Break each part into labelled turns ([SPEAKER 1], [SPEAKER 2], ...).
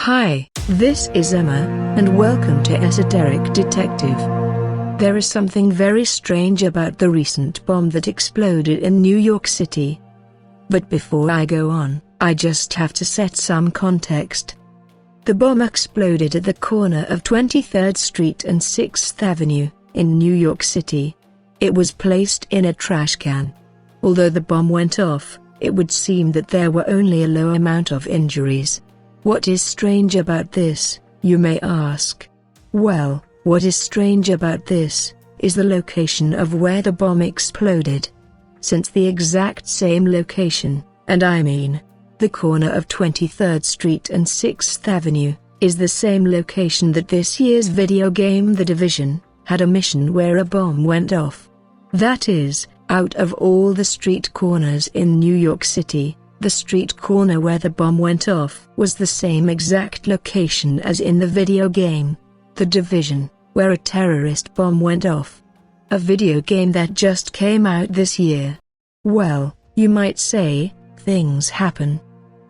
[SPEAKER 1] Hi, this is Emma, and welcome to Esoteric Detective. There is something very strange about the recent bomb that exploded in New York City. But before I go on, I just have to set some context. The bomb exploded at the corner of 23rd Street and 6th Avenue, in New York City. It was placed in a trash can. Although the bomb went off, it would seem that there were only a low amount of injuries. What is strange about this, you may ask? Well, what is strange about this is the location of where the bomb exploded. Since the exact same location, and I mean, the corner of 23rd Street and 6th Avenue, is the same location that this year's video game The Division had a mission where a bomb went off. That is, out of all the street corners in New York City, the street corner where the bomb went off was the same exact location as in the video game The Division, where a terrorist bomb went off. A video game that just came out this year. Well, you might say, things happen.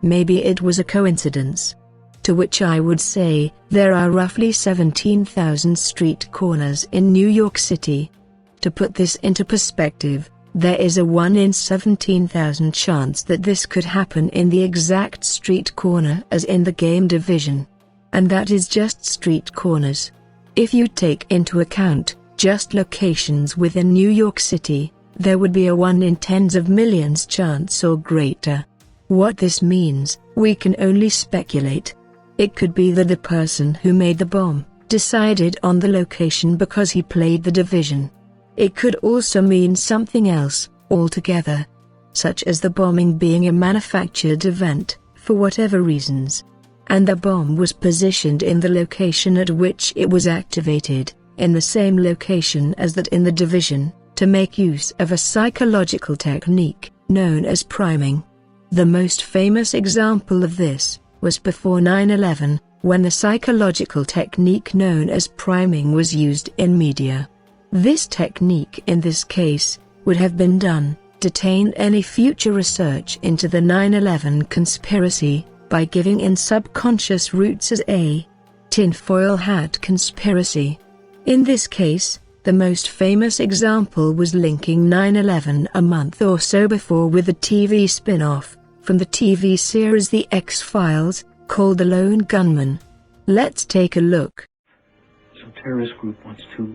[SPEAKER 1] Maybe it was a coincidence. To which I would say, there are roughly 17,000 street corners in New York City. To put this into perspective, there is a 1 in 17,000 chance that this could happen in the exact street corner as in the game Division. And that is just street corners. If you take into account just locations within New York City, there would be a 1 in tens of millions chance or greater. What this means, we can only speculate. It could be that the person who made the bomb decided on the location because he played The Division. It could also mean something else altogether, such as the bombing being a manufactured event, for whatever reasons. And the bomb was positioned in the location at which it was activated, in the same location as that in The Division, to make use of a psychological technique known as priming. The most famous example of this was before 9/11, when the psychological technique known as priming was used in media. This technique in this case would have been done to taint any future research into the 9/11 conspiracy by giving in subconscious roots as a tinfoil hat conspiracy. In this case, the most famous example was linking 9/11 a month or so before with a TV spin-off from the TV series The X-Files called The Lone Gunman. Let's take a look.
[SPEAKER 2] Some terrorist group wants to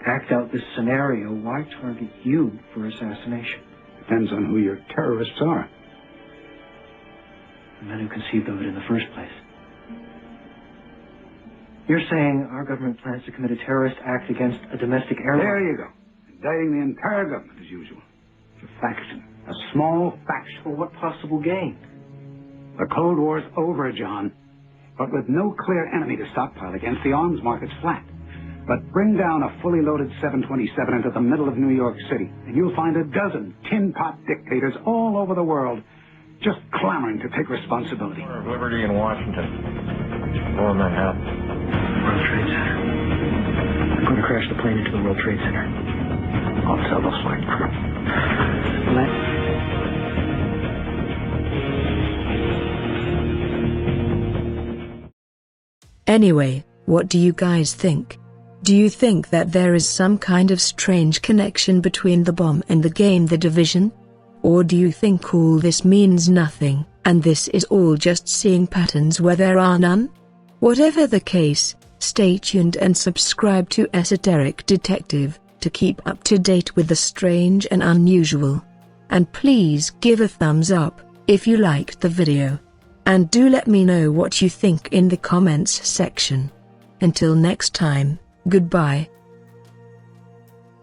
[SPEAKER 2] act out this scenario. Why target you for assassination?
[SPEAKER 3] Depends on who your terrorists are.
[SPEAKER 2] The men who conceived of it in the first place. You're saying our government plans to commit a terrorist act against a domestic airline?
[SPEAKER 3] There you go. Indicting the entire government as usual. It's a faction. A small faction.
[SPEAKER 2] For what possible gain?
[SPEAKER 3] The Cold War's over, John. But with no clear enemy to stockpile against, the arms market's flat. But bring down a fully loaded 727 into the middle of New York City, and you'll find a dozen tin-pot dictators all over the world just clamoring to take responsibility.
[SPEAKER 4] Of Liberty in Washington. Or Manhattan.
[SPEAKER 2] World Trade Center. I'm going to crash the plane into the World Trade Center. I'll tell those flight crew.
[SPEAKER 1] Anyway, what do you guys think? Do you think that there is some kind of strange connection between the bomb and the game The Division? Or do you think all this means nothing, and this is all just seeing patterns where there are none? Whatever the case, stay tuned and subscribe to Esoteric Detective to keep up to date with the strange and unusual. And please give a thumbs up if you liked the video. And do let me know what you think in the comments section. Until next time, goodbye.